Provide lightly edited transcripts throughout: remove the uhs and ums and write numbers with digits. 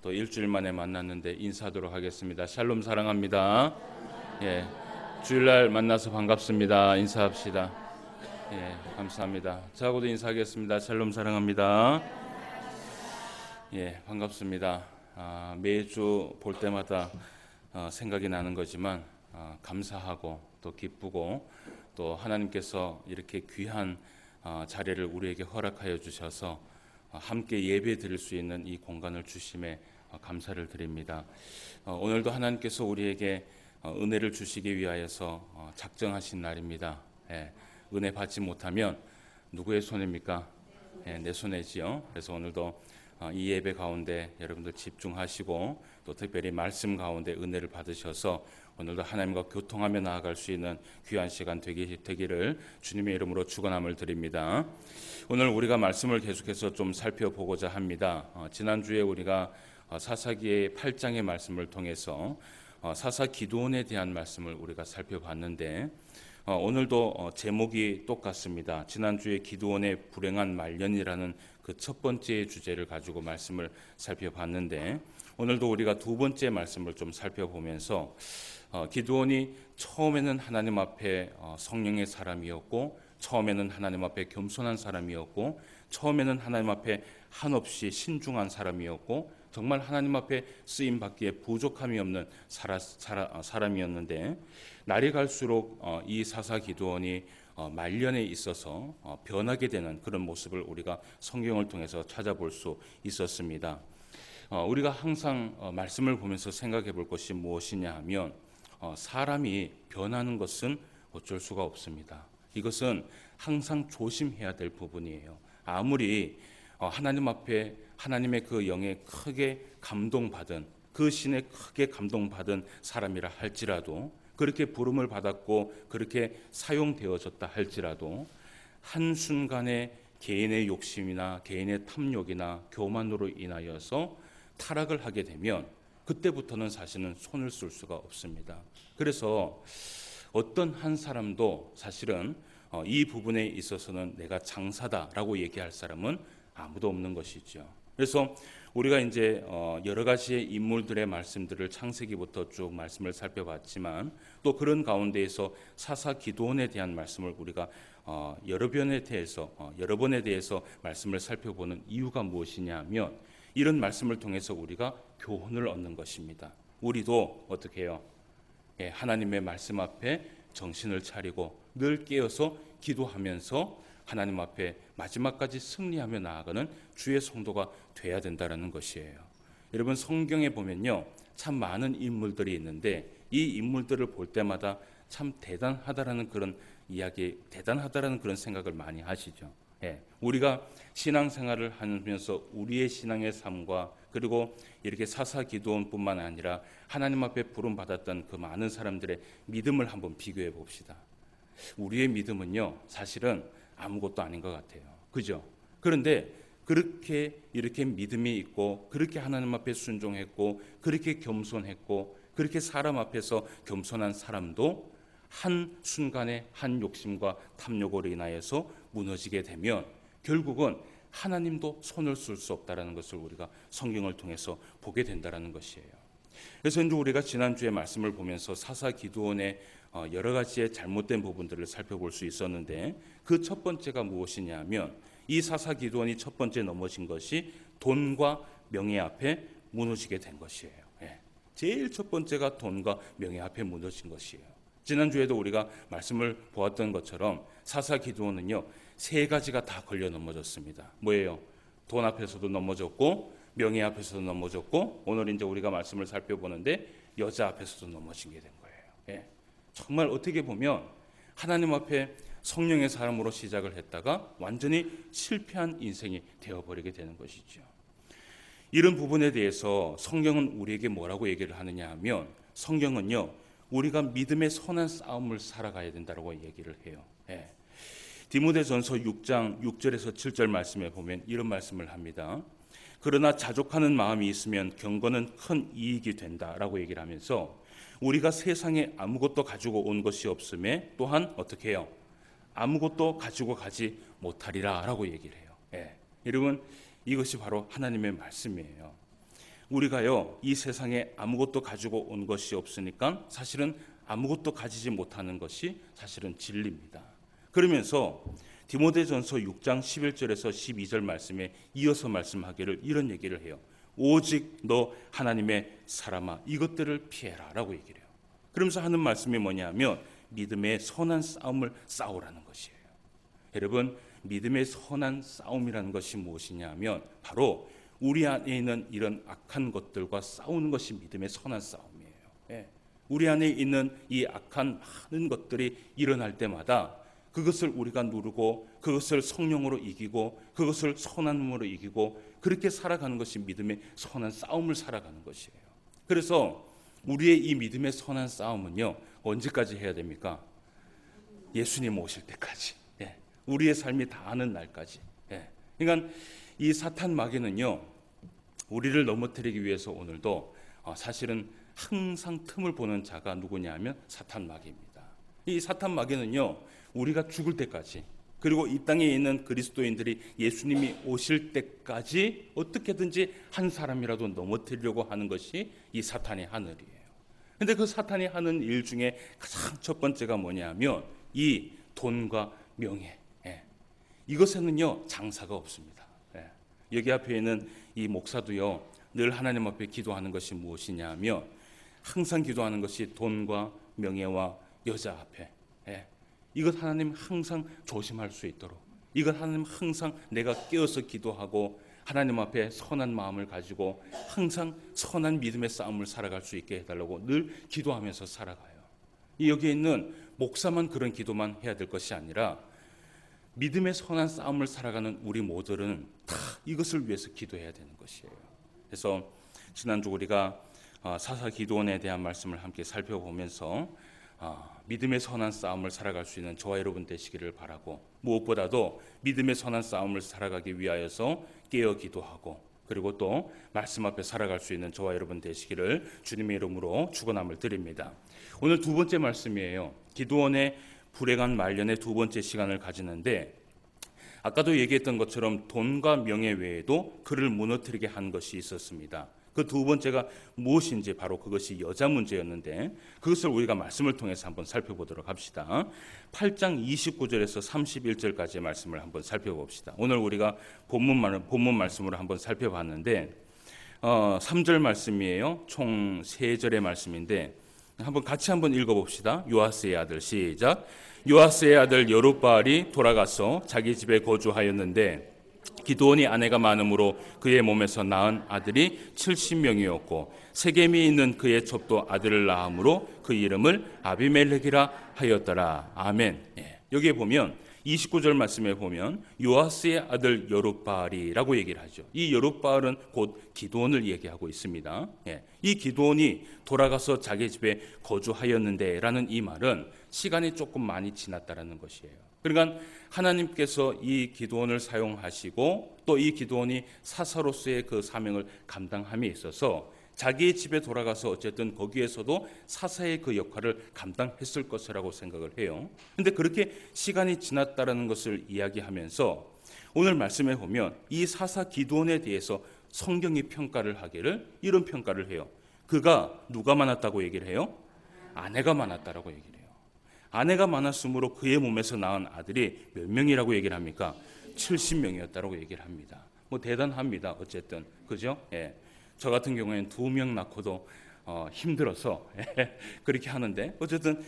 또 일주일 만에 만났는데 인사하도록 하겠습니다. 샬롬 사랑합니다. 예, 주일날 만나서 반갑습니다. 인사합시다. 예, 감사합니다. 저하고도 인사하겠습니다. 샬롬 사랑합니다. 예, 반갑습니다. 매주 볼 때마다 생각이 나는 거지만 감사하고 또 기쁘고 또 하나님께서 이렇게 귀한 자리를 우리에게 허락하여 주셔서 함께 예배 드릴 수 있는 이 공간을 주심에 감사를 드립니다. 오늘도 하나님께서 우리에게 은혜를 주시기 위하여서 작정하신 날입니다. 예, 은혜 받지 못하면 누구의 손해입니까? 예, 내 손해지요. 그래서 오늘도 이 예배 가운데 여러분들 집중하시고 또 특별히 말씀 가운데 은혜를 받으셔서 오늘도 하나님과 교통하며 나아갈 수 있는 귀한 시간 되기를 주님의 이름으로 축원함을 드립니다. 오늘 우리가 말씀을 계속해서 좀 살펴보고자 합니다. 지난주에 우리가 사사기의 8장의 말씀을 통해서 사사 기드온에 대한 말씀을 우리가 살펴봤는데 오늘도 제목이 똑같습니다. 지난주에 기드온의 불행한 말년이라는 그 첫 번째 주제를 가지고 말씀을 살펴봤는데 오늘도 우리가 두 번째 말씀을 좀 살펴보면서 기드온이 처음에는 하나님 앞에 성령의 사람이었고 처음에는 하나님 앞에 겸손한 사람이었고 처음에는 하나님 앞에 한없이 신중한 사람이었고 정말 하나님 앞에 쓰임 받기에 부족함이 없는 사람이었는데 날이 갈수록 이 사사 기드온이 말년에 있어서 변하게 되는 그런 모습을 우리가 성경을 통해서 찾아볼 수 있었습니다. 우리가 항상 말씀을 보면서 생각해 볼 것이 무엇이냐 하면 사람이 변하는 것은 어쩔 수가 없습니다. 이것은 항상 조심해야 될 부분이에요. 아무리 하나님 앞에 하나님의 그 영에 크게 감동받은 그 신에 크게 감동받은 사람이라 할지라도 그렇게 부름을 받았고 그렇게 사용되어졌다 할지라도 한순간에 개인의 욕심이나 개인의 탐욕이나 교만으로 인하여서 타락을 하게 되면 그때부터는 사실은 손을 쓸 수가 없습니다. 그래서 어떤 한 사람도 사실은 이 부분에 있어서는 내가 장사다라고 얘기할 사람은 아무도 없는 것이죠. 그래서 우리가 이제 여러 가지의 인물들의 말씀들을 창세기부터 쭉 말씀을 살펴봤지만 또 그런 가운데에서 사사 기드온에 대한 말씀을 우리가 여러 번에 대해서 말씀을 살펴보는 이유가 무엇이냐 하면 이런 말씀을 통해서 우리가 교훈을 얻는 것입니다. 우리도 어떻게 해요? 예, 하나님의 말씀 앞에 정신을 차리고 늘 깨어서 기도하면서 하나님 앞에 마지막까지 승리하며 나아가는 주의 성도가 돼야 된다는 것이에요. 여러분 성경에 보면요 참 많은 인물들이 있는데 이 인물들을 볼 때마다 참 대단하다라는 그런 이야기, 대단하다라는 그런 생각을 많이 하시죠. 예, 우리가 신앙생활을 하면서 우리의 신앙의 삶과 그리고 이렇게 사사 기드온뿐만 아니라 하나님 앞에 부름 받았던 그 많은 사람들의 믿음을 한번 비교해 봅시다. 우리의 믿음은요 사실은 아무것도 아닌 것 같아요. 그죠? 그런데 그렇게 이렇게 믿음이 있고 그렇게 하나님 앞에 순종했고 그렇게 겸손했고 그렇게 사람 앞에서 겸손한 사람도 한순간에 한 욕심과 탐욕으로 인하여서 무너지게 되면 결국은 하나님도 손을 쓸 수 없다는 것을 우리가 성경을 통해서 보게 된다는 것이에요. 그래서 이제 우리가 지난주에 말씀을 보면서 사사 기드온의 여러 가지의 잘못된 부분들을 살펴볼 수 있었는데 그 첫 번째가 무엇이냐 하면 이 사사 기드온이 첫 번째 넘어진 것이 돈과 명예 앞에 무너지게 된 것이에요. 예. 제일 첫 번째가 돈과 명예 앞에 무너진 것이에요. 지난주에도 우리가 말씀을 보았던 것처럼 사사 기드온은요 세 가지가 다 걸려 넘어졌습니다. 뭐예요? 돈 앞에서도 넘어졌고 명예 앞에서도 넘어졌고 오늘 이제 우리가 말씀을 살펴보는데 여자 앞에서도 넘어지게 된 거예요. 예. 정말 어떻게 보면 하나님 앞에 성령의 사람으로 시작을 했다가 완전히 실패한 인생이 되어버리게 되는 것이죠. 이런 부분에 대해서 성경은 우리에게 뭐라고 얘기를 하느냐 하면 성경은요 우리가 믿음의 선한 싸움을 살아가야 된다고 얘기를 해요. 예. 디모데전서 6장 6절에서 7절 말씀에 보면 이런 말씀을 합니다. 그러나 자족하는 마음이 있으면 경건은 큰 이익이 된다라고 얘기를 하면서 우리가 세상에 아무것도 가지고 온 것이 없음에 또한 어떻게 해요? 아무것도 가지고 가지 못하리라 라고 얘기를 해요. 예. 여러분 이것이 바로 하나님의 말씀이에요. 우리가요 이 세상에 아무것도 가지고 온 것이 없으니까 사실은 아무것도 가지지 못하는 것이 사실은 진리입니다. 그러면서 디모데전서 6장 11절에서 12절 말씀에 이어서 말씀하기를 이런 얘기를 해요. 오직 너 하나님의 사람아 이것들을 피해라 라고 얘기를 해요. 그러면서 하는 말씀이 뭐냐면 믿음의 선한 싸움을 싸우라는 것이에요. 여러분, 믿음의 선한 싸움이라는 것이 무엇이냐 하면 바로 우리 안에 있는 이런 악한 것들과 싸우는 것이 믿음의 선한 싸움이에요. 예. 우리 안에 있는 이 악한 많은 것들이 일어날 때마다 그것을 우리가 누르고 그것을 성령으로 이기고 그것을 선함으로 이기고 그렇게 살아가는 것이 믿음의 선한 싸움을 살아가는 것이에요. 그래서 우리의 이 믿음의 선한 싸움은요 언제까지 해야 됩니까? 예수님 오실 때까지. 예. 우리의 삶이 다하는 날까지. 예. 그러니까 이 사탄 마귀는요 우리를 넘어뜨리기 위해서 오늘도 사실은 항상 틈을 보는 자가 누구냐 하면 사탄 마귀입니다. 이 사탄 마귀는요 우리가 죽을 때까지 그리고 이 땅에 있는 그리스도인들이 예수님이 오실 때까지 어떻게든지 한 사람이라도 넘어뜨리려고 하는 것이 이 사탄의 하늘이에요. 그런데 그 사탄이 하는 일 중에 가장 첫 번째가 뭐냐면 이 돈과 명예. 예. 이것에는요 장사가 없습니다. 예. 여기 앞에 있는 이 목사도요 늘 하나님 앞에 기도하는 것이 무엇이냐 하면 항상 기도하는 것이 돈과 명예와 여자 앞에. 예. 이것 하나님 항상 조심할 수 있도록 이것 하나님 항상 내가 깨어서 기도하고 하나님 앞에 선한 마음을 가지고 항상 선한 믿음의 싸움을 살아갈 수 있게 해달라고 늘 기도하면서 살아가요. 여기에 있는 목사만 그런 기도만 해야 될 것이 아니라 믿음의 선한 싸움을 살아가는 우리 모두는 다 이것을 위해서 기도해야 되는 것이에요. 그래서 지난주 우리가 사사기도원에 대한 말씀을 함께 살펴보면서 믿음의 선한 싸움을 살아갈 수 있는 저와 여러분 되시기를 바라고 무엇보다도 믿음의 선한 싸움을 살아가기 위하여서 깨어 기도하고 그리고 또 말씀 앞에 살아갈 수 있는 저와 여러분 되시기를 주님의 이름으로 축원함을 드립니다. 오늘 두 번째 말씀이에요. 기도원의 불행한 말년의 두 번째 시간을 가지는데 아까도 얘기했던 것처럼 돈과 명예 외에도 그를 무너뜨리게 한 것이 있었습니다. 그 두 번째가 무엇인지 바로 그것이 여자 문제였는데 그것을 우리가 말씀을 통해서 한번 살펴보도록 합시다. 8장 29절에서 31절까지의 말씀을 한번 살펴봅시다. 오늘 우리가 본문 말씀으로 한번 살펴봤는데 3절 말씀이에요. 총 3절의 말씀인데 한번 같이 한번 읽어봅시다. 요아스의 아들 시작. 요아스의 아들 여룹바알이 돌아가서 자기 집에 거주하였는데 기드온이 아내가 많으므로 그의 몸에서 낳은 아들이 70명이었고 세겜이 있는 그의 첩도 아들을 낳음으로 그 이름을 아비멜렉이라 하였더라. 아멘. 여기에 보면 29절 말씀에 보면 요아스의 아들 여룹바알이라고 얘기를 하죠. 이 여룹바알은 곧 기드온을 얘기하고 있습니다. 이 기드온이 돌아가서 자기 집에 거주하였는데 라는 이 말은 시간이 조금 많이 지났다라는 것이에요. 그러니까 하나님께서 이 기드온을 사용하시고 또 이 기드온이 사사로서의 그 사명을 감당함에 있어서 자기의 집에 돌아가서 어쨌든 거기에서도 사사의 그 역할을 감당했을 것이라고 생각을 해요. 그런데 그렇게 시간이 지났다라는 것을 이야기하면서 오늘 말씀에 보면 이 사사 기드온에 대해서 성경이 평가를 하기를 이런 평가를 해요. 그가 누가 많았다고 얘기를 해요? 아내가 많았다라고 얘기를 해요. 아내가 많았으므로 그의 몸에서 낳은 아들이 몇 명이라고 얘기를 합니까? 70명이었다라고 얘기를 합니다. 뭐 대단합니다. 어쨌든 그죠? 예. 저 같은 경우에는 2명 낳고도 힘들어서 그렇게 하는데 어쨌든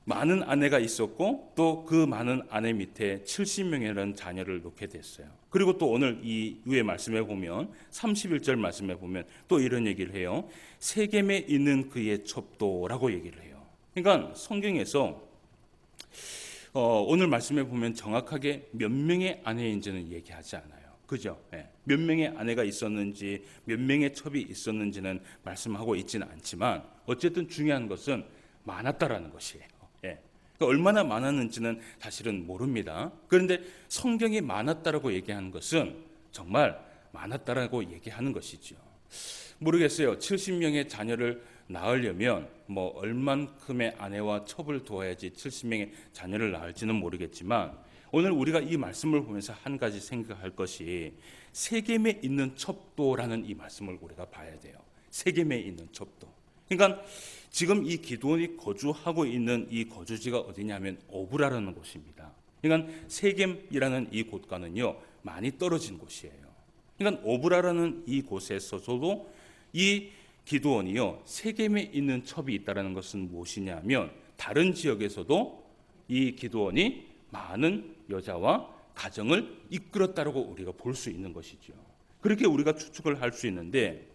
많은 아내가 있었고 또 그 많은 아내 밑에 70명이라는 자녀를 놓게 됐어요. 그리고 또 오늘 이 위의 말씀에 보면 31절 말씀에 보면 또 이런 얘기를 해요. 세겜에 있는 그의 첩도라고 얘기를 해요. 그러니까 성경에서 오늘 말씀에 보면 정확하게 몇 명의 아내인지는 얘기하지 않아요. 그죠? 예. 몇 명의 아내가 있었는지 몇 명의 첩이 있었는지는 말씀하고 있지는 않지만 어쨌든 중요한 것은 많았다라는 것이에요. 예. 그러니까 얼마나 많았는지는 사실은 모릅니다. 그런데 성경이 많았다라고 얘기하는 것은 정말 많았다라고 얘기하는 것이죠. 모르겠어요. 70명의 자녀를 낳으려면 뭐 얼만큼의 아내와 첩을 두어야지 70명의 자녀를 낳을지는 모르겠지만 오늘 우리가 이 말씀을 보면서 한 가지 생각할 것이 세겜에 있는 첩도라는 이 말씀을 우리가 봐야 돼요. 세겜에 있는 첩도. 그러니까 지금 이 기드온이 거주하고 있는 이 거주지가 어디냐면 오브라라는 곳입니다. 그러니까 세겜이라는 이 곳과는요 많이 떨어진 곳이에요. 그러니까 오브라라는 이 곳에서도 이 기드온이요 세겜에 있는 첩이 있다라는 것은 무엇이냐면 다른 지역에서도 이 기드온이 많은 여자와 가정을 이끌었다라고 우리가 볼 수 있는 것이죠. 그렇게 우리가 추측을 할 수 있는데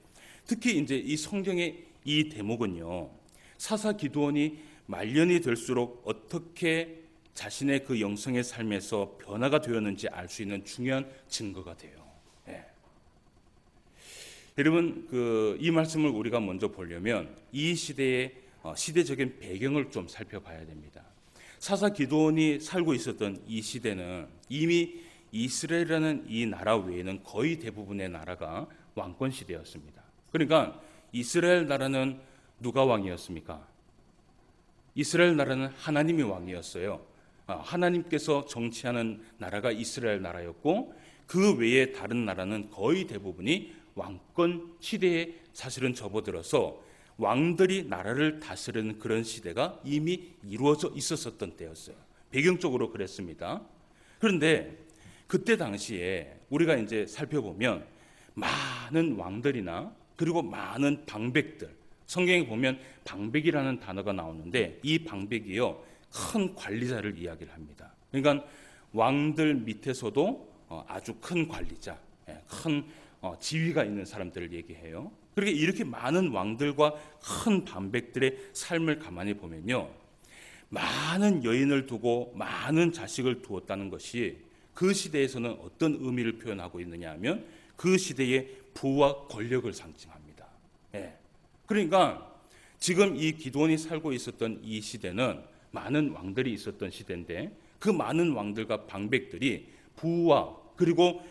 특히 이제 이 성경의 이 대목은요 사사 기드온이 말년이 될수록 어떻게 자신의 그 영성의 삶에서 변화가 되었는지 알 수 있는 중요한 증거가 돼요. 예. 여러분 이 말씀을 우리가 먼저 보려면 이 시대의 시대적인 배경을 좀 살펴봐야 됩니다. 사사 기드온이 살고 있었던 이 시대는 이미 이스라엘이라는 이 나라 외에는 거의 대부분의 나라가 왕권 시대였습니다. 그러니까 이스라엘 나라는 누가 왕이었습니까? 이스라엘 나라는 하나님이 왕이었어요. 하나님께서 정치하는 나라가 이스라엘 나라였고 그 외에 다른 나라는 거의 대부분이 왕권 시대에 사실은 접어들어서 왕들이 나라를 다스리는 그런 시대가 이미 이루어져 있었던 때였어요. 배경적으로 그랬습니다. 그런데 그때 당시에 우리가 이제 살펴보면 많은 왕들이나 그리고 많은 방백들, 성경에 보면 방백이라는 단어가 나오는데 이 방백이요 큰 관리자를 이야기를 합니다. 그러니까 왕들 밑에서도 아주 큰 관리자, 큰 지위가 있는 사람들을 얘기해요. 그렇게 이렇게 많은 왕들과 큰 방백들의 삶을 가만히 보면요 많은 여인을 두고 많은 자식을 두었다는 것이 그 시대에서는 어떤 의미를 표현하고 있느냐 하면 그 시대의 부와 권력을 상징합니다. 그러니까 지금 이 기드온이 살고 있었던 이 시대는 많은 왕들이 있었던 시대인데 그 많은 왕들과 방백들이 부와 그리고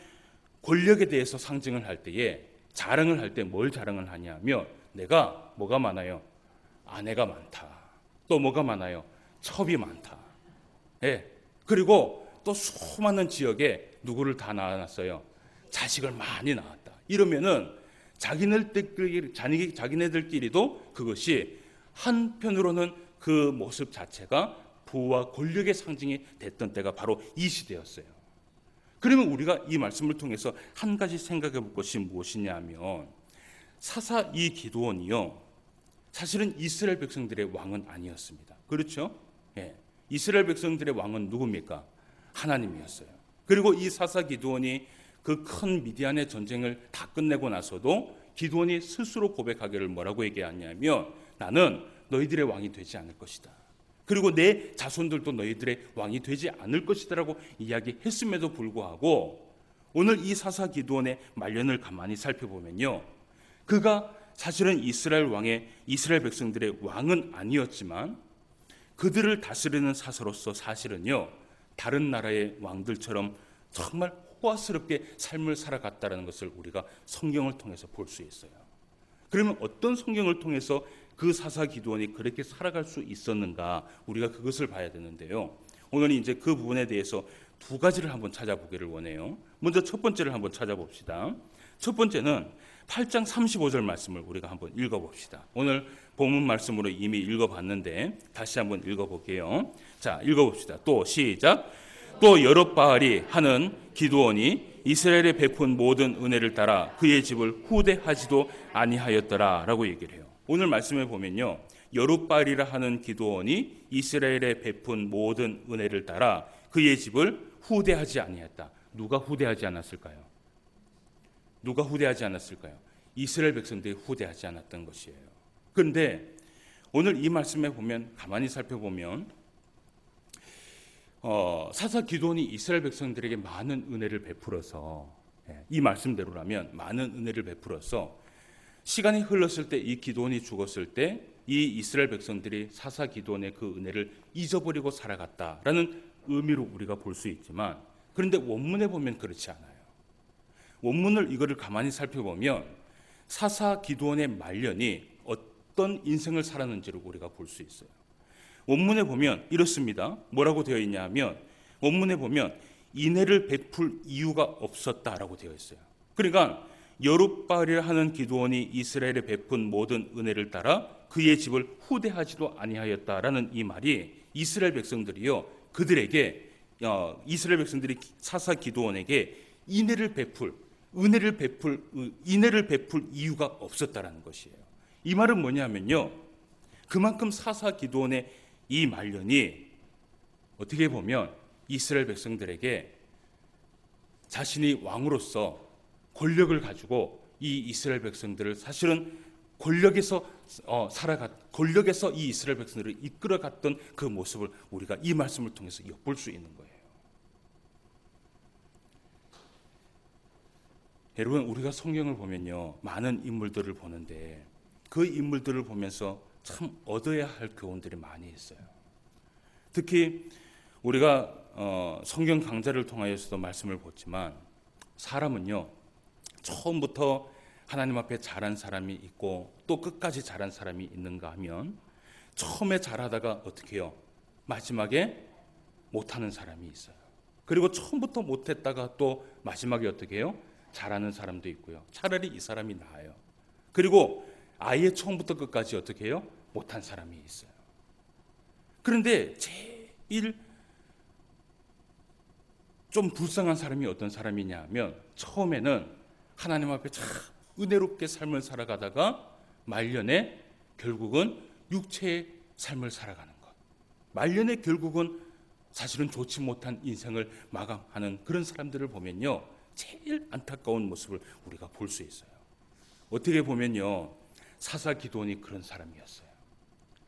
권력에 대해서 상징을 할 때에 자랑을 할 때 뭘 자랑을 하냐면 내가 뭐가 많아요? 아내가 많다. 또 뭐가 많아요? 첩이 많다. 그리고 또 수많은 지역에 누구를 다 낳았어요? 자식을 많이 낳았다. 이러면은 자기네들끼리도 그것이 한편으로는 그 모습 자체가 부와 권력의 상징이 됐던 때가 바로 이 시대였어요. 그러면 우리가 이 말씀을 통해서 한 가지 생각해 볼 것이 무엇이냐면 사사 이 기드온이요 사실은 이스라엘 백성들의 왕은 아니었습니다. 그렇죠? 이스라엘 백성들의 왕은 누굽니까? 하나님이었어요. 그리고 이 사사 기드온이 그 큰 미디안의 전쟁을 다 끝내고 나서도 기드온이 스스로 고백하기를 뭐라고 얘기하냐면 나는 너희들의 왕이 되지 않을 것이다. 그리고 내 자손들도 너희들의 왕이 되지 않을 것이다라고 이야기했음에도 불구하고 오늘 이 사사 기드온의 말년을 가만히 살펴보면요 그가 사실은 이스라엘 백성들의 왕은 아니었지만 그들을 다스리는 사사로서 사실은요 다른 나라의 왕들처럼 정말 호화스럽게 삶을 살아갔다는 것을 우리가 성경을 통해서 볼 수 있어요. 그러면 어떤 성경을 통해서 그 사사 기드온이 그렇게 살아갈 수 있었는가 우리가 그것을 봐야 되는데요. 오늘 이제 그 부분에 대해서 두 가지를 한번 찾아보기를 원해요. 먼저 첫 번째를 한번 찾아봅시다. 첫 번째는 8장 35절 말씀을 우리가 한번 읽어봅시다. 오늘 본문 말씀으로 이미 읽어봤는데 다시 한번 읽어볼게요. 자, 읽어봅시다. 또 시작. 또 여룹바알이 하는 기드온이 이스라엘에 베푼 모든 은혜를 따라 그의 집을 후대하지도 아니하였더라 라고 얘기를 해요. 오늘 말씀에 보면요 여룹바알이라 하는 기드온이 이스라엘에 베푼 모든 은혜를 따라 그의 집을 후대하지 아니했다. 누가 후대하지 않았을까요? 누가 후대하지 않았을까요? 이스라엘 백성들이 후대하지 않았던 것이에요. 그런데 오늘 이 말씀에 보면 가만히 살펴보면 사사 기드온이 이스라엘 백성들에게 많은 은혜를 베풀어서 이 말씀대로라면 많은 은혜를 베풀어서 시간이 흘렀을 때 이 기드온이 죽었을 때 이 이스라엘 백성들이 사사 기드온의 그 은혜를 잊어버리고 살아갔다라는 의미로 우리가 볼 수 있지만 그런데 원문에 보면 그렇지 않아요. 원문을 이거를 가만히 살펴보면 사사 기드온의 말년이 어떤 인생을 살았는지를 우리가 볼 수 있어요. 원문에 보면 이렇습니다. 뭐라고 되어 있냐 하면 원문에 보면 인애를 베풀 이유가 없었다라고 되어 있어요. 그러니까 여룻바알이라 하는 기드온이 이스라엘에 베푼 모든 은혜를 따라 그의 집을 후대하지도 아니하였다라는 이 말이 이스라엘 백성들이요, 그들에게 이스라엘 백성들이 사사 기드온에게 인애를 베풀 이유가 없었다라는 것이에요. 이 말은 뭐냐면요, 그만큼 사사 기드온의 이 말년이 어떻게 보면 이스라엘 백성들에게 자신이 왕으로서 권력을 가지고 이 이스라엘 백성들을 사실은 권력에서 이 이스라엘 백성들을 이끌어갔던 그 모습을 우리가 이 말씀을 통해서 엿볼 수 있는 거예요. 여러분, 우리가 성경을 보면요, 많은 인물들을 보는데 그 인물들을 보면서 참 얻어야 할 교훈들이 많이 있어요. 특히 우리가 성경 강좌를 통하여서도 말씀을 보지만, 사람은요, 처음부터 하나님 앞에 잘한 사람이 있고 또 끝까지 잘한 사람이 있는가 하면, 처음에 잘하다가 어떻게 해요? 마지막에 못하는 사람이 있어요. 그리고 처음부터 못했다가 또 마지막에 어떻게 해요? 잘하는 사람도 있고요. 차라리 이 사람이 나아요. 그리고 아예 처음부터 끝까지 어떻게 해요? 못한 사람이 있어요. 그런데 제일 좀 불쌍한 사람이 어떤 사람이냐 하면, 처음에는 하나님 앞에 참 은혜롭게 삶을 살아가다가 말년에 결국은 육체의 삶을 살아가는 것, 말년에 결국은 사실은 좋지 못한 인생을 마감하는 그런 사람들을 보면요, 제일 안타까운 모습을 우리가 볼 수 있어요. 어떻게 보면요, 사사 기드온이 그런 사람이었어요.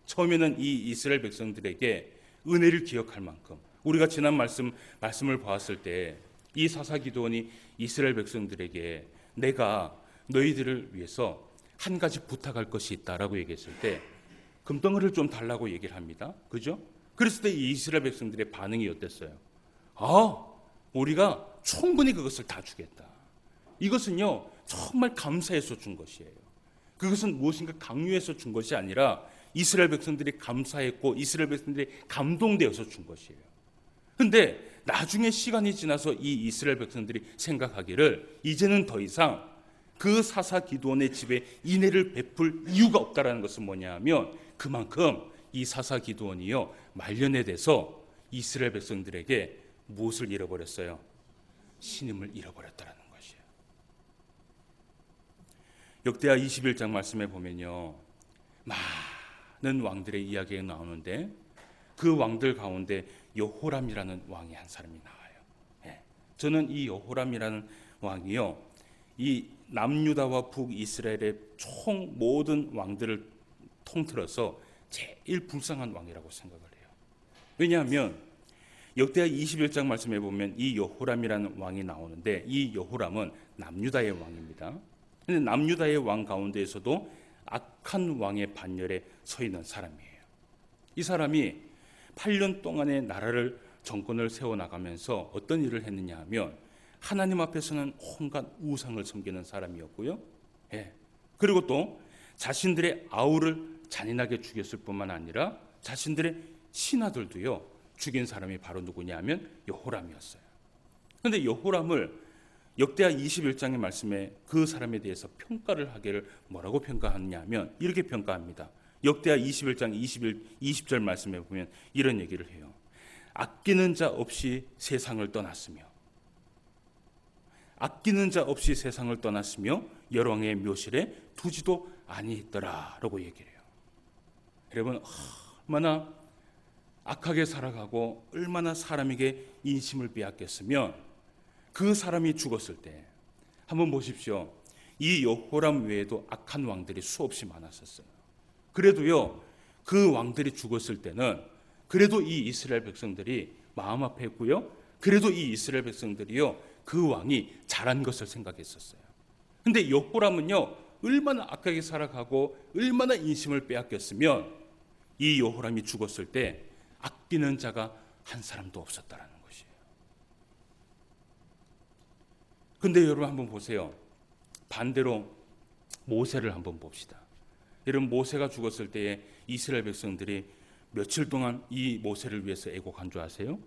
처음에는 이 이스라엘 백성들에게 은혜를 기억할 만큼, 우리가 지난 말씀을 보았을 때 이 사사 기드온이 이스라엘 백성들에게 내가 너희들을 위해서 한 가지 부탁할 것이 있다라고 얘기했을 때 금덩어리를 좀 달라고 얘기를 합니다. 그죠? 그랬을 때 이 이스라엘 백성들의 반응이 어땠어요? 우리가 충분히 그것을 다 주겠다. 이것은요, 정말 감사해서 준 것이에요. 그것은 무엇인가 강요해서 준 것이 아니라 이스라엘 백성들이 감사했고 이스라엘 백성들이 감동되어서 준 것이에요. 그런데 나중에 시간이 지나서 이 이스라엘 백성들이 생각하기를 이제는 더 이상 그 사사 기드온의 집에 인애를 베풀 이유가 없다라는 것은 뭐냐 하면, 그만큼 이 사사 기드온이요, 말년에 대해서 이스라엘 백성들에게 무엇을 잃어버렸어요? 신임을 잃어버렸다라는 것이에요. 역대하 21장 말씀에 보면요, 많은 왕들의 이야기가 나오는데 그 왕들 가운데 여호람이라는 왕이 한 사람이 나와요. 저는 이 여호람이라는 왕이요, 이 남유다와 북이스라엘의 총 모든 왕들을 통틀어서 제일 불쌍한 왕이라고 생각을 해요. 왜냐하면 역대하 21장 말씀에 보면 이 여호람이라는 왕이 나오는데, 이 여호람은 남유다의 왕입니다. 근데 남유다의 왕 가운데에서도 악한 왕의 반열에 서 있는 사람이에요. 이 사람이 8년 동안의 나라를 정권을 세워나가면서 어떤 일을 했느냐 하면, 하나님 앞에서는 온갖 우상을 섬기는 사람이었고요. 그리고 또 자신들의 아우를 잔인하게 죽였을 뿐만 아니라 자신들의 신하들도요, 죽인 사람이 바로 누구냐 하면 여호람이었어요. 그런데 여호람을 역대하 21장의 말씀에 그 사람에 대해서 평가를 하기를 뭐라고 평가하느냐 하면 이렇게 평가합니다. 역대하 21장 20절 말씀에 보면 이런 얘기를 해요. 아끼는 자 없이 세상을 떠났으며 열왕의 묘실에 두지도 아니했더라라고 얘기를 해요. 여러분, 얼마나 악하게 살아가고 얼마나 사람에게 인심을 빼앗겼으면 그 사람이 죽었을 때, 한번 보십시오. 이 여호람 외에도 악한 왕들이 수없이 많았었어요. 그래도요, 그 왕들이 죽었을 때는 그래도 이 이스라엘 백성들이 마음 아팠고요, 그래도 이 이스라엘 백성들이요, 그 왕이 잘한 것을 생각했었어요. 근데 여호람은요, 얼마나 악하게 살아가고 얼마나 인심을 빼앗겼으면 이 여호람이 죽었을 때 아끼는 자가 한 사람도 없었다라는 것이에요. 근데 여러분 한번 보세요. 반대로 모세를 한번 봅시다. 여러분, 모세가 죽었을 때에 이스라엘 백성들이 며칠 동안 이 모세를 위해서 애곡한 줄 아세요?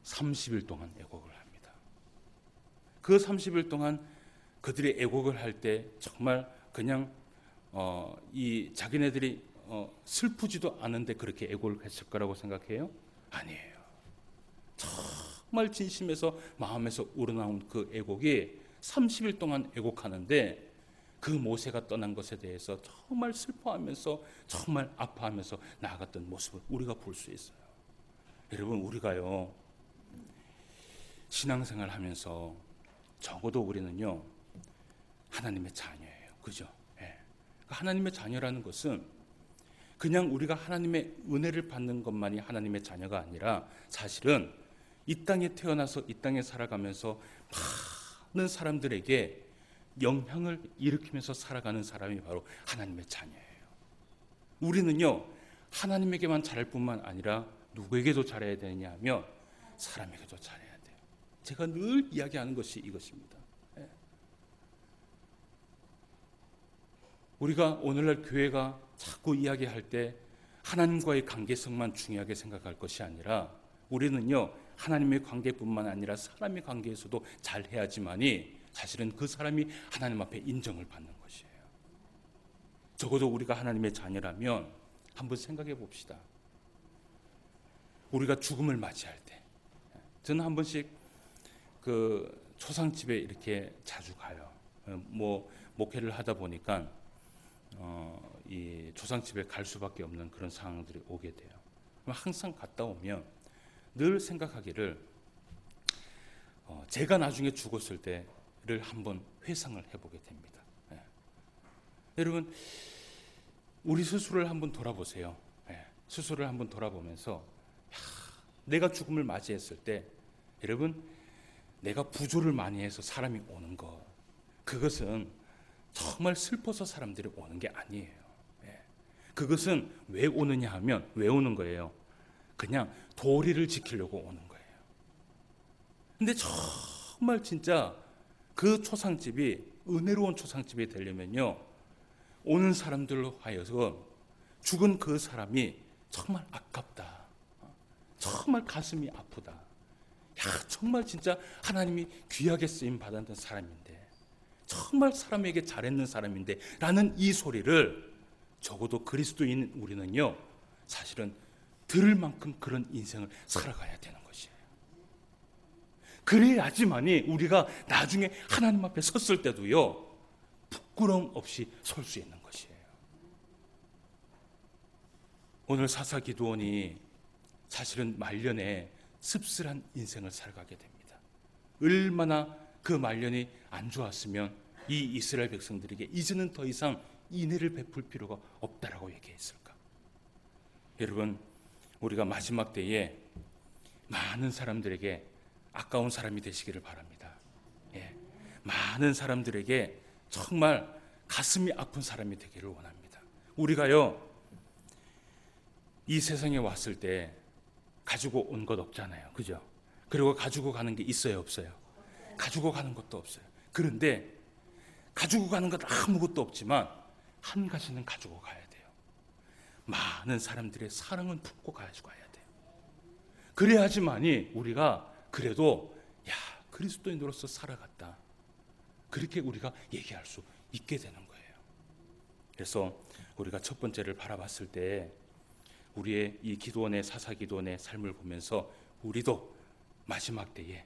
30일 동안 애곡을 합니다. 그 30일 동안 그들이 애곡을 할 때 정말 그냥 이 자기네들이 슬프지도 않은데 그렇게 애곡을 했을 거라고 생각해요? 아니에요. 정말 진심에서 마음에서 우러나온 그 애곡이 30일 동안 애곡하는데 그 모세가 떠난 것에 대해서 정말 슬퍼하면서 정말 아파하면서 나아갔던 모습을 우리가 볼 수 있어요. 여러분, 우리가요 신앙생활 하면서 적어도 우리는요 하나님의 자녀예요. 그죠? 예. 하나님의 자녀라는 것은 그냥 우리가 하나님의 은혜를 받는 것만이 하나님의 자녀가 아니라 사실은 이 땅에 태어나서 이 땅에 살아가면서 많은 사람들에게 영향을 일으키면서 살아가는 사람이 바로 하나님의 자녀예요. 우리는요 하나님에게만 잘할 뿐만 아니라 누구에게도 잘해야 되느냐 하면 사람에게도 잘해야 돼요. 제가 늘 이야기하는 것이 이것입니다. 우리가 오늘날 교회가 자꾸 이야기할 때 하나님과의 관계성만 중요하게 생각할 것이 아니라 우리는요 하나님의 관계뿐만 아니라 사람의 관계에서도 잘해야지만이 사실은 그 사람이 하나님 앞에 인정을 받는 것이에요. 적어도 우리가 하나님의 자녀라면 한번 생각해 봅시다. 우리가 죽음을 맞이할 때 저는 한 번씩 그 초상집에 이렇게 자주 가요. 뭐 목회를 하다 보니까 이 초상집에 갈 수밖에 없는 그런 상황들이 오게 돼요. 항상 갔다 오면 늘 생각하기를 제가 나중에 죽었을 때를 한번 회상을 해보게 됩니다. 여러분 우리 스스로를 한번 돌아보세요. 스스로를 한번 돌아보면서 내가 죽음을 맞이했을 때 여러분 내가 부조를 많이 해서 사람이 오는 것 그것은 정말 슬퍼서 사람들이 오는 게 아니에요. 그것은 왜 오느냐 하면 왜 오는 거예요? 그냥 도리를 지키려고 오는 거예요. 근데 정말 진짜 그 초상집이 은혜로운 초상집이 되려면요 오는 사람들로 하여서 죽은 그 사람이 정말 아깝다, 정말 가슴이 아프다, 정말 진짜 하나님이 귀하게 쓰임 받았던 사람인데 정말 사람에게 잘했는 사람인데 라는 이 소리를 적어도 그리스도인 우리는요 사실은 들을 만큼 그런 인생을 살아가야 되는 것이에요. 그래야지만이 우리가 나중에 하나님 앞에 섰을 때도요 부끄러움 없이 설 수 있는 것이에요. 오늘 사사 기드온이 사실은 말년에 씁쓸한 인생을 살아가게 됩니다. 얼마나 그 말년이 안 좋았으면 이 이스라엘 백성들에게 이제는 더 이상 인애를 베풀 필요가 없다라고 얘기했을까? 여러분 우리가 마지막 때에 많은 사람들에게 아까운 사람이 되시기를 바랍니다. 많은 사람들에게 정말 가슴이 아픈 사람이 되기를 원합니다. 우리가요 이 세상에 왔을 때 가지고 온 것 없잖아요. 그죠? 그리고 가지고 가는 게 있어요, 없어요? 가지고 가는 것도 없어요. 그런데 가지고 가는 것 아무것도 없지만 한 가지는 가지고 가야 돼요. 많은 사람들의 사랑은 품고 가지고 가야 돼요. 그래야지만이 우리가 그래도 그리스도인으로서 살아갔다, 그렇게 우리가 얘기할 수 있게 되는 거예요. 그래서 우리가 첫 번째를 바라봤을 때 우리의 이 기드온의 사사 기드온의 삶을 보면서 우리도 마지막 때에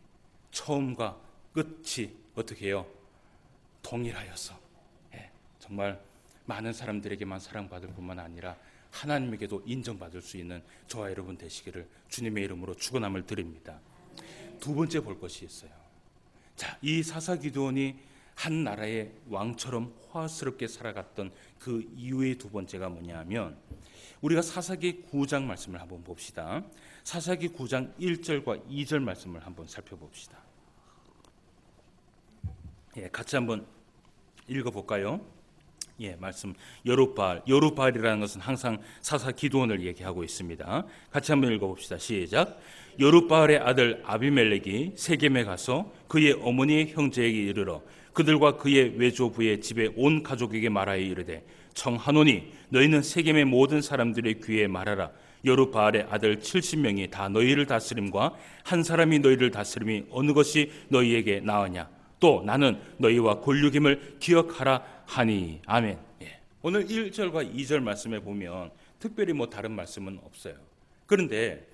처음과 끝이 어떻게 해요? 동일하여서 정말 많은 사람들에게만 사랑받을 뿐만 아니라 하나님에게도 인정받을 수 있는 저와 여러분 되시기를 주님의 이름으로 축원함을 드립니다. 두 번째 볼 것이 있어요. 자, 이 사사 기드온이 한 나라의 왕처럼 호화스럽게 살아갔던 그 이유의 두 번째가 뭐냐 하면 우리가 사사기 9장 말씀을 한번 봅시다. 사사기 9장 1절과 2절 말씀을 한번 살펴봅시다. 같이 한번 읽어볼까요? 말씀 여룻바알이라는 것은 항상 사사 기드온을 얘기하고 있습니다. 같이 한번 읽어봅시다. 시작. 여룻바알의 아들 아비멜렉이 세겜에 가서 그의 어머니의 형제에게 이르러 그들과 그의 외조부의 집에 온 가족에게 말하여 이르되 청하노니 너희는 세겜의 모든 사람들의 귀에 말하라. 여룻바알의 아들 70명이 다 너희를 다스림과 한 사람이 너희를 다스림이 어느 것이 너희에게 나으냐? 또 나는 너희와 권력임을 기억하라 하니. 아멘. 예. 오늘 1절과 2절 말씀에 보면 특별히 다른 말씀은 없어요. 그런데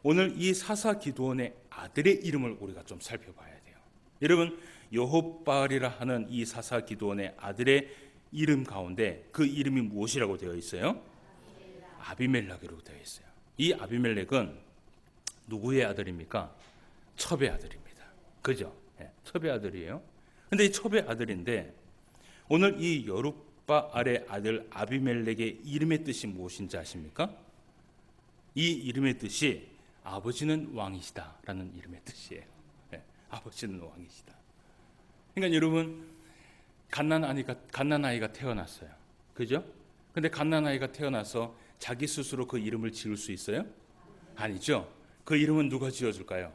오늘 이 사사 기드온의 아들의 이름을 우리가 좀 살펴봐야 돼요. 여러분, 여홉바알이라 하는 이 사사 기드온의 아들의 이름 가운데 그 이름이 무엇이라고 되어 있어요? 아비멜렉이라고 되어 있어요. 이 아비멜렉은 누구의 아들입니까? 첩의 아들입니다. 그죠? 네, 첩의 아들이에요. 근데 이 첩의 아들인데 오늘 이 여룻바알의 아들 아비멜렉의 이름의 뜻이 무엇인지 아십니까? 이 이름의 뜻이 아버지는 왕이시다 라는 이름의 뜻이에요. 네, 아버지는 왕이시다. 그러니까 여러분, 갓난아이가 태어났어요. 그죠? 근데 갓난아이가 태어나서 자기 스스로 그 이름을 지을 수 있어요? 아니죠. 그 이름은 누가 지어줄까요?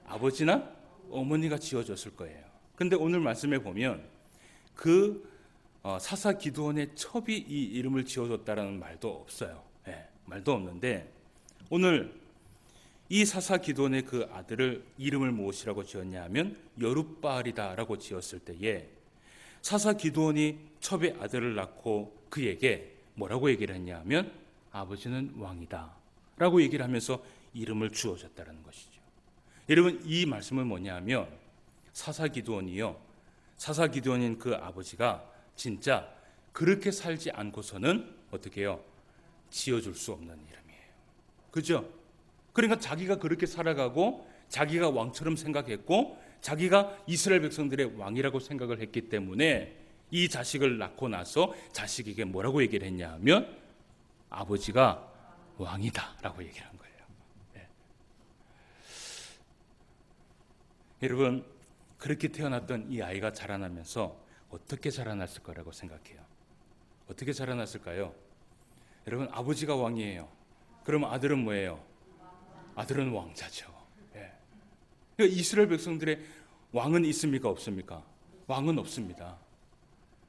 아버지나 어머니가 지어줬을 거예요. 근데 오늘 말씀에 보면 그 사사 기드온의 첩이 이 이름을 지어줬다라는 말도 없어요. 네, 말도 없는데 오늘 이 사사 기드온의 그 아들을 이름을 무엇이라고 지었냐 하면 여룻바알이다라고 지었을 때에 사사 기드온이 첩의 아들을 낳고 그에게 뭐라고 얘기를 했냐 하면 아버지는 왕이다 라고 얘기를 하면서 이름을 주어줬다는 것이죠. 여러분, 이 말씀은 뭐냐 하면 사사 기드온인 그 아버지가 진짜 그렇게 살지 않고서는 어떻게 해요? 지어줄 수 없는 이름이에요. 그죠? 그러니까 자기가 그렇게 살아가고 자기가 왕처럼 생각했고 자기가 이스라엘 백성들의 왕이라고 생각을 했기 때문에 이 자식을 낳고 나서 자식에게 뭐라고 얘기를 했냐 하면 아버지가 왕이다 라고 얘기를 한 거예요. 네. 여러분, 그렇게 태어났던 이 아이가 자라나면서 어떻게 자라났을 거라고 생각해요? 어떻게 자라났을까요? 여러분, 아버지가 왕이에요. 그럼 아들은 뭐예요? 아들은 왕자죠. 예. 그러니까 이스라엘 백성들의 왕은 있습니까? 없습니까? 왕은 없습니다.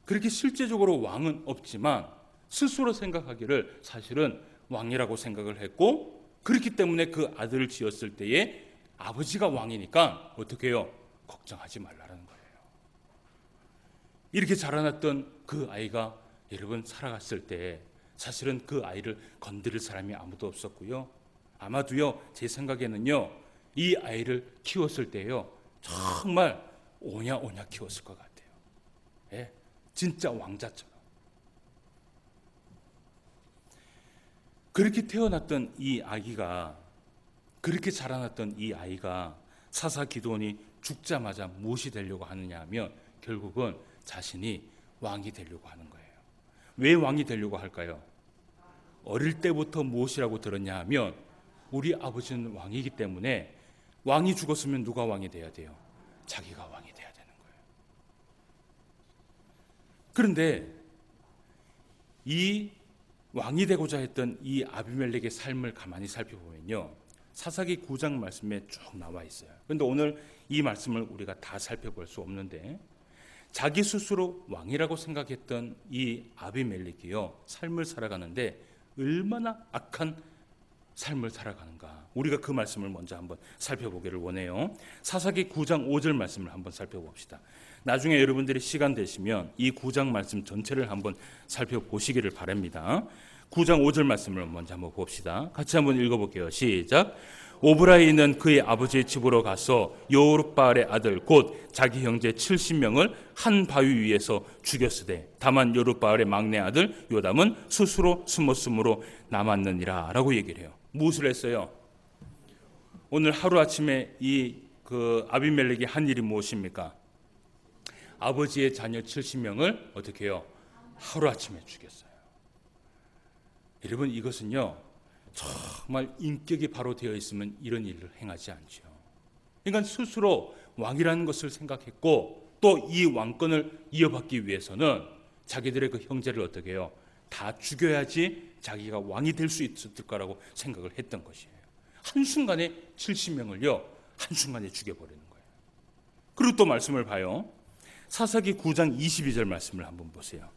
그렇게 실제적으로 왕은 없지만 스스로 생각하기를 사실은 왕이라고 생각을 했고 그렇기 때문에 그 아들을 지었을 때에 아버지가 왕이니까 어떻게 해요? 걱정하지 말라는 거예요. 이렇게 자라났던 그 아이가 여러분 살아갔을 때 사실은 그 아이를 건드릴 사람이 아무도 없었고요. 아마도요, 제 생각에는요, 이 아이를 키웠을 때요, 정말 오냐오냐 키웠을 것 같아요. 예, 진짜 왕자처럼. 그렇게 태어났던 이 아기가, 그렇게 자라났던 이 아이가 사사 기드온이 죽자마자 무엇이 되려고 하느냐 하면 결국은 자신이 왕이 되려고 하는 거예요. 왜 왕이 되려고 할까요? 어릴 때부터 무엇이라고 들었냐 하면 우리 아버지는 왕이기 때문에 왕이 죽었으면 누가 왕이 돼야 돼요? 자기가 왕이 돼야 되는 거예요. 그런데 이 왕이 되고자 했던 이 아비멜렉의 삶을 가만히 살펴보면요, 사사기 9장 말씀에 쭉 나와 있어요. 그런데 오늘 이 말씀을 우리가 다 살펴볼 수 없는데 자기 스스로 왕이라고 생각했던 이 아비멜렉이요, 삶을 살아가는데 얼마나 악한 삶을 살아가는가, 우리가 그 말씀을 먼저 한번 살펴보기를 원해요. 사사기 9장 5절 말씀을 한번 살펴봅시다. 나중에 여러분들이 시간 되시면 이 9장 말씀 전체를 한번 살펴보시기를 바랍니다. 9장 5절 말씀을 먼저 한번 봅시다. 같이 한번 읽어볼게요. 시작. 오브라이는 그의 아버지의 집으로 가서 여룻바알의 아들 곧 자기 형제 70명을 한 바위 위에서 죽였으되 다만 여룻바알의 막내 아들 요담은 스스로 숨었으므로 남았느니라 라고 얘기를 해요. 무엇을 했어요? 오늘 하루아침에 그 아비멜렉이 한 일이 무엇입니까? 아버지의 자녀 70명을 어떻게 해요? 하루아침에 죽였어요. 여러분, 이것은요, 정말 인격이 바로 되어 있으면 이런 일을 행하지 않죠. 그러니까 스스로 왕이라는 것을 생각했고 또 이 왕권을 이어받기 위해서는 자기들의 그 형제를 어떻게 해요? 다 죽여야지 자기가 왕이 될 수 있을 거라고 생각을 했던 것이에요. 한순간에 70명을요, 한순간에 죽여버리는 거예요. 그리고 또 말씀을 봐요. 사사기 9장 22절 말씀을 한번 보세요.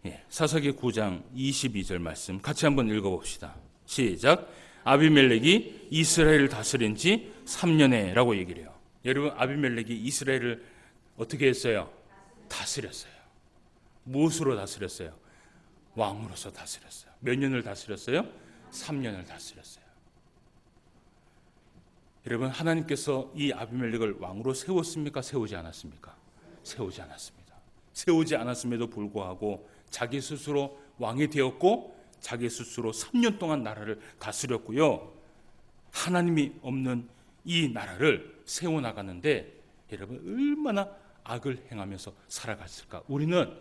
예, 사사기 9장 22절 말씀 같이 한번 읽어봅시다. 시작. 아비멜렉이 이스라엘을 다스린 지 3년에라고 얘기를 해요. 여러분, 아비멜렉이 이스라엘을 어떻게 했어요? 다스렸어요. 무엇으로 다스렸어요? 왕으로서 다스렸어요. 몇 년을 다스렸어요? 3년을 다스렸어요. 여러분, 하나님께서 이 아비멜렉을 왕으로 세웠습니까? 세우지 않았습니까? 세우지 않았습니다. 세우지 않았음에도 불구하고 자기 스스로 왕이 되었고 자기 스스로 3년 동안 나라를 다스렸고요. 하나님이 없는 이 나라를 세워나가는데 여러분, 얼마나 악을 행하면서 살아갔을까? 우리는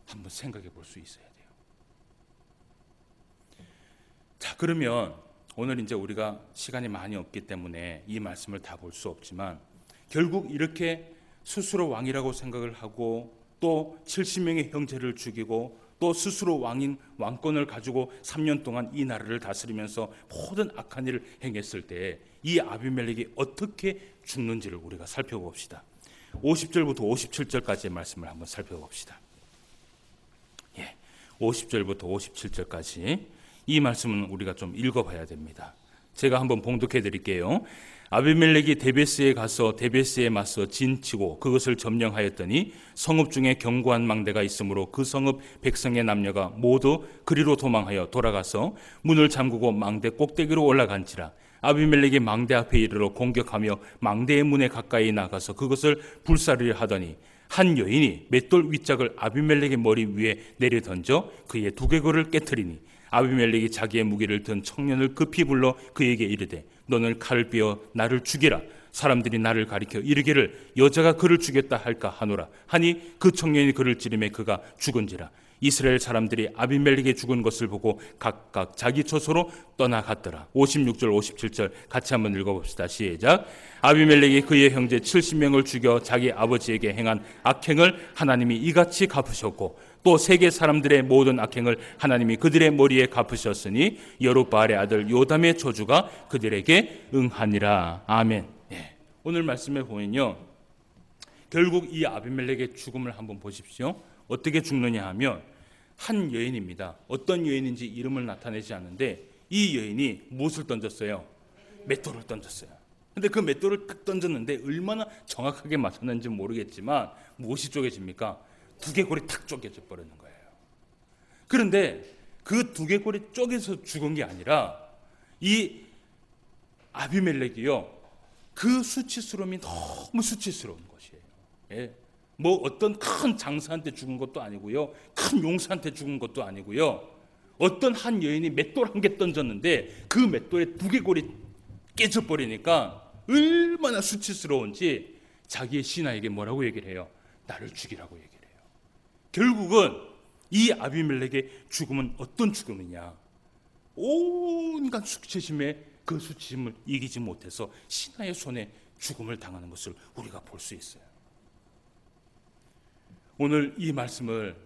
한번 생각해 볼 수 있어야 돼요. 자, 그러면 오늘 이제 우리가 시간이 많이 없기 때문에 이 말씀을 다 볼 수 없지만 결국 이렇게 스스로 왕이라고 생각을 하고 또 70명의 형제를 죽이고 또 스스로 왕권을 가지고 3년 동안 이 나라를 다스리면서 모든 악한 일을 행했을 때 이 아비멜렉이 어떻게 죽는지를 우리가 살펴봅시다. 50절부터 57절까지의 말씀을 한번 살펴봅시다. 50절부터 57절까지 이 말씀은 우리가 좀 읽어봐야 됩니다. 제가 한번 봉독해 드릴게요. 아비멜렉이 데베스에 가서 데베스에 맞서 진치고 그것을 점령하였더니 성읍 중에 견고한 망대가 있으므로 그 성읍 백성의 남녀가 모두 그리로 도망하여 돌아가서 문을 잠그고 망대 꼭대기로 올라간지라. 아비멜렉이 망대 앞에 이르러 공격하며 망대의 문에 가까이 나가서 그것을 불사르려 하더니 한 여인이 맷돌 윗짝을 아비멜렉의 머리 위에 내려 던져 그의 두개골을 깨트리니 아비멜렉이 자기의 무기를 든 청년을 급히 불러 그에게 이르되 너는 칼을 빼어 나를 죽이라. 사람들이 나를 가리켜 이르기를 여자가 그를 죽였다 할까 하노라 하니 그 청년이 그를 찌르매 그가 죽은지라. 이스라엘 사람들이 아비멜렉이 죽은 것을 보고 각각 자기 처소로 떠나갔더라. 56절 57절 같이 한번 읽어봅시다. 시작. 아비멜렉이 그의 형제 70명을 죽여 자기 아버지에게 행한 악행을 하나님이 이같이 갚으셨고 또 세계 사람들의 모든 악행을 하나님이 그들의 머리에 갚으셨으니 여룹바알의 아들 요담의 저주가 그들에게 응하니라. 아멘. 오늘 말씀에 보면요, 결국 이 아비멜렉의 죽음을 한번 보십시오. 어떻게 죽느냐 하면 한 여인입니다. 어떤 여인인지 이름을 나타내지 않는데 이 여인이 무엇을 던졌어요? 맷돌을 던졌어요. 근데 그 맷돌을 딱 던졌는데 얼마나 정확하게 맞췄는지 모르겠지만 무엇이 쪼개집니까? 두개골이 탁 쪼개져 버리는 거예요. 그런데 그 두개골이 쪼개서 죽은 게 아니라 이 아비멜렉이요, 그 수치스러움이 너무 수치스러운 것이에요. 뭐 어떤 큰 장사한테 죽은 것도 아니고요, 큰 용사한테 죽은 것도 아니고요, 어떤 한 여인이 맷돌 한 개 던졌는데 그 맷돌에 두개골이 깨져버리니까 얼마나 수치스러운지 자기의 신하에게 뭐라고 얘기를 해요? 나를 죽이라고 얘기를 해요. 결국은 이 아비멜렉의 죽음은 어떤 죽음이냐? 온갖 수치심에 그 수치심을 이기지 못해서 신하의 손에 죽음을 당하는 것을 우리가 볼 수 있어요. 오늘 이 말씀을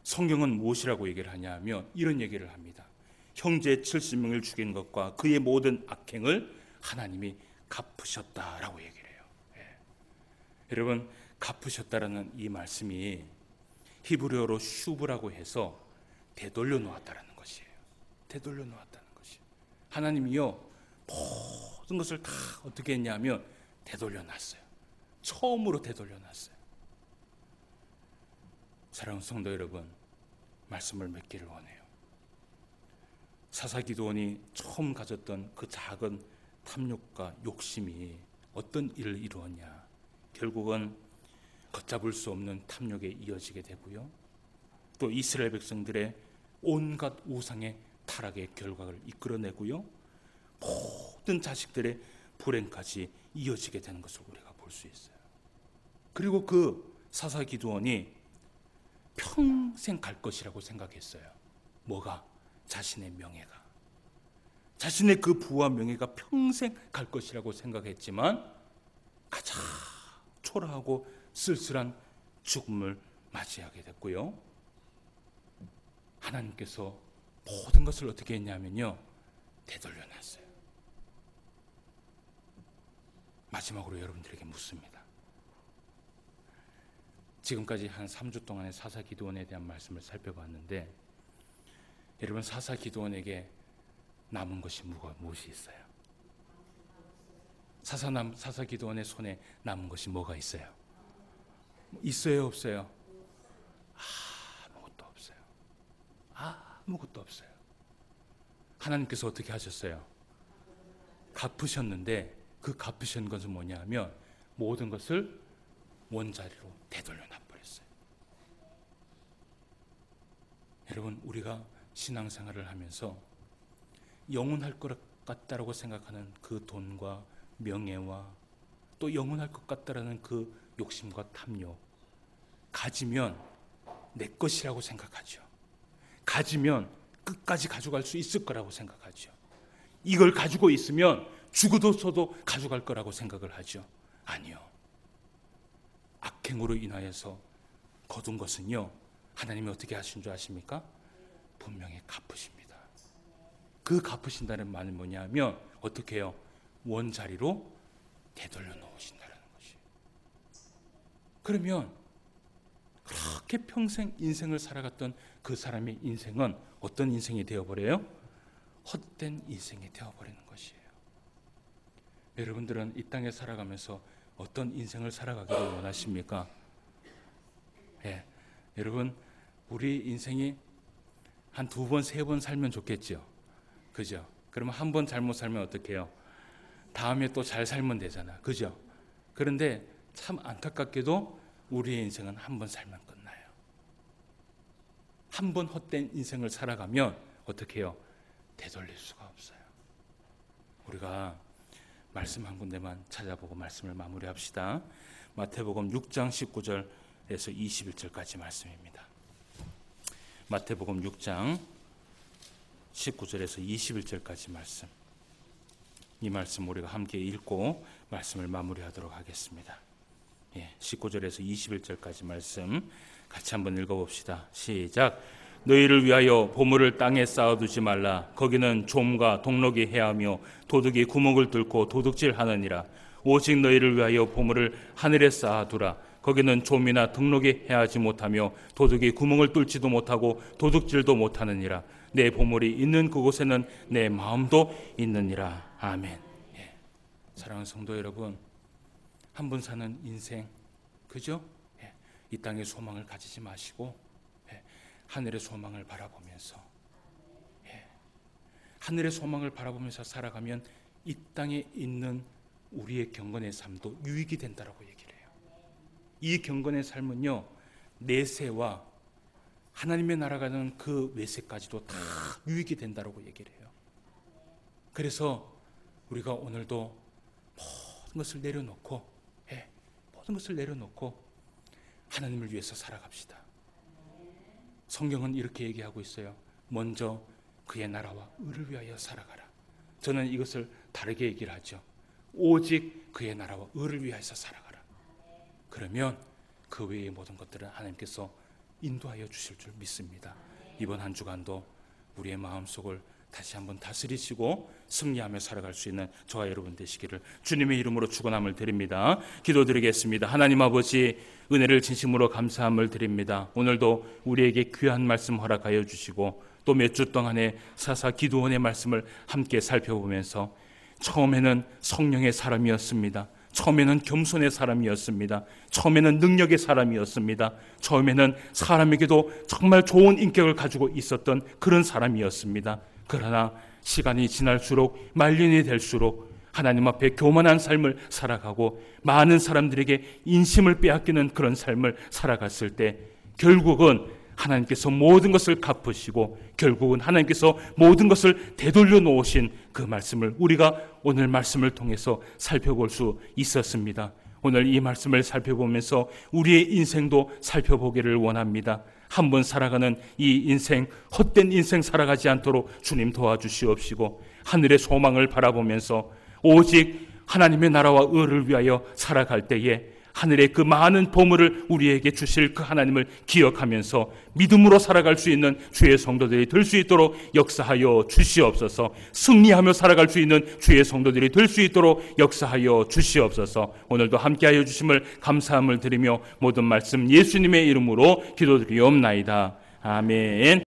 성경은 무엇이라고 얘기를 하냐 하면 이런 얘기를 합니다. 형제 70명을 죽인 것과 그의 모든 악행을 하나님이 갚으셨다라고 얘기를 해요. 여러분, 갚으셨다라는 이 말씀이 히브리어로 슈브라고 해서 되돌려 놓았다라는 것이에요. 되돌려 놓았다는 것이에요. 하나님이요, 모든 것을 다 어떻게 했냐면 되돌려 놨어요. 처음으로 되돌려 놨어요. 사랑하는 성도 여러분, 말씀을 맺기를 원해요. 사사 기드온이 처음 가졌던 그 작은 탐욕과 욕심이 어떤 일을 이루었냐? 결국은 걷잡을 수 없는 탐욕에 이어지게 되고요, 또 이스라엘 백성들의 온갖 우상의 타락의 결과를 이끌어내고요, 모든 자식들의 불행까지 이어지게 되는 것을 우리가 볼 수 있어요. 그리고 그 사사 기드온이 평생 갈 것이라고 생각했어요. 뭐가? 자신의 명예가. 자신의 그 부와 명예가 평생 갈 것이라고 생각했지만 가장 초라하고 쓸쓸한 죽음을 맞이하게 됐고요, 하나님께서 모든 것을 어떻게 했냐면요, 되돌려 놨어요. 마지막으로 여러분들에게 묻습니다. 지금까지 한 3주 동안의 사사 기드온에 대한 말씀을 살펴봤는데, 여러분 사사 기드온에게 남은 것이 무엇이 있어요? 사사 기드온의 손에 남은 것이 뭐가 있어요? 있어요, 없어요? 아무것도 없어요. 아무것도 없어요. 하나님께서 어떻게 하셨어요? 갚으셨는데, 그 갚으신 것은 뭐냐 하면 모든 것을 원자리로 되돌려 놔버렸어요. 여러분, 우리가 신앙생활을 하면서 영원할 것 같다라고 생각하는 그 돈과 명예와 또 영원할 것 같다라는 그 욕심과 탐욕, 가지면 내 것이라고 생각하죠. 가지면 끝까지 가져갈 수 있을 거라고 생각하죠. 이걸 가지고 있으면 죽어서도 가져갈 거라고 생각을 하죠. 아니요. 악행으로 인하여서 거둔 것은요, 하나님이 어떻게 하신 줄 아십니까? 분명히 갚으십니다. 그 갚으신다는 말은 뭐냐면 어떻게 해요? 원자리로 되돌려 놓으신다는 것이. 그러면 그렇게 평생 인생을 살아갔던 그 사람의 인생은 어떤 인생이 되어버려요? 헛된 인생이 되어버리는 것이에요. 여러분들은 이 땅에 살아가면서 어떤 인생을 살아가기를 원하십니까? 여러분, 우리 인생이 한 2번, 3번 살면 좋겠죠. 그죠? 그러면 한 번 잘못 살면 어떻게 해요? 다음에 또 잘 살면 되잖아. 그죠? 그런데 참 안타깝게도 우리의 인생은 한 번 살면 끝나요. 한 번 헛된 인생을 살아가면 어떻게 해요? 되돌릴 수가 없어요. 우리가 말씀 한 군데만 찾아보고 말씀을 마무리합시다. 마태복음 6장 19절에서 21절까지 말씀입니다. 마태복음 6장 19절에서 21절까지 말씀. 이 말씀 우리가 함께 읽고 말씀을 마무리하도록 하겠습니다. 19절에서 21절까지 말씀 같이 한번 읽어봅시다. 시작. 너희를 위하여 보물을 땅에 쌓아두지 말라. 거기는 좀과 동록이 해하며 도둑이 구멍을 뚫고 도둑질하느니라. 오직 너희를 위하여 보물을 하늘에 쌓아두라. 거기는 좀이나 등록이 해하지 못하며 도둑이 구멍을 뚫지도 못하고 도둑질도 못하느니라. 내 보물이 있는 그곳에는 내 마음도 있느니라. 아멘. 사랑하는 성도 여러분, 한 번 사는 인생, 그죠? 이 땅의 소망을 가지지 마시고 하늘의 소망을 바라보면서 하늘의 소망을 바라보면서 살아가면 이 땅에 있는 우리의 경건의 삶도 유익이 된다라고 얘기를 해요. 이 경건의 삶은요, 내세와 하나님의 나라가는 그 외세까지도 다 유익이 된다라고 얘기를 해요. 그래서 우리가 오늘도 모든 것을 내려놓고 모든 것을 내려놓고 하나님을 위해서 살아갑시다. 성경은 이렇게 얘기하고 있어요. 먼저 그의 나라와 의를 위하여 살아가라. 저는 이것을 다르게 얘기를 하죠. 오직 그의 나라와 의를 위하여서 살아가라. 그러면 그 외의 모든 것들은 하나님께서 인도하여 주실 줄 믿습니다. 이번 한 주간도 우리의 마음속을 다시 한번 다스리시고 승리하며 살아갈 수 있는 저와 여러분 되시기를 주님의 이름으로 축원함을 드립니다. 기도드리겠습니다. 하나님 아버지, 은혜를 진심으로 감사함을 드립니다. 오늘도 우리에게 귀한 말씀 허락하여 주시고 또 몇 주 동안의 사사 기드온의 말씀을 함께 살펴보면서 처음에는 성령의 사람이었습니다. 처음에는 겸손의 사람이었습니다. 처음에는 능력의 사람이었습니다. 처음에는 사람에게도 정말 좋은 인격을 가지고 있었던 그런 사람이었습니다. 그러나 시간이 지날수록 말년이 될수록 하나님 앞에 교만한 삶을 살아가고 많은 사람들에게 인심을 빼앗기는 그런 삶을 살아갔을 때 결국은 하나님께서 모든 것을 갚으시고 결국은 하나님께서 모든 것을 되돌려 놓으신 그 말씀을 우리가 오늘 말씀을 통해서 살펴볼 수 있었습니다. 오늘 이 말씀을 살펴보면서 우리의 인생도 살펴보기를 원합니다. 한번 살아가는 이 인생, 헛된 인생 살아가지 않도록 주님 도와주시옵시고 하늘의 소망을 바라보면서 오직 하나님의 나라와 의를 위하여 살아갈 때에 하늘의 그 많은 보물을 우리에게 주실 그 하나님을 기억하면서 믿음으로 살아갈 수 있는 주의 성도들이 될 수 있도록 역사하여 주시옵소서. 승리하며 살아갈 수 있는 주의 성도들이 될 수 있도록 역사하여 주시옵소서. 오늘도 함께하여 주심을 감사함을 드리며 모든 말씀 예수님의 이름으로 기도드리옵나이다. 아멘.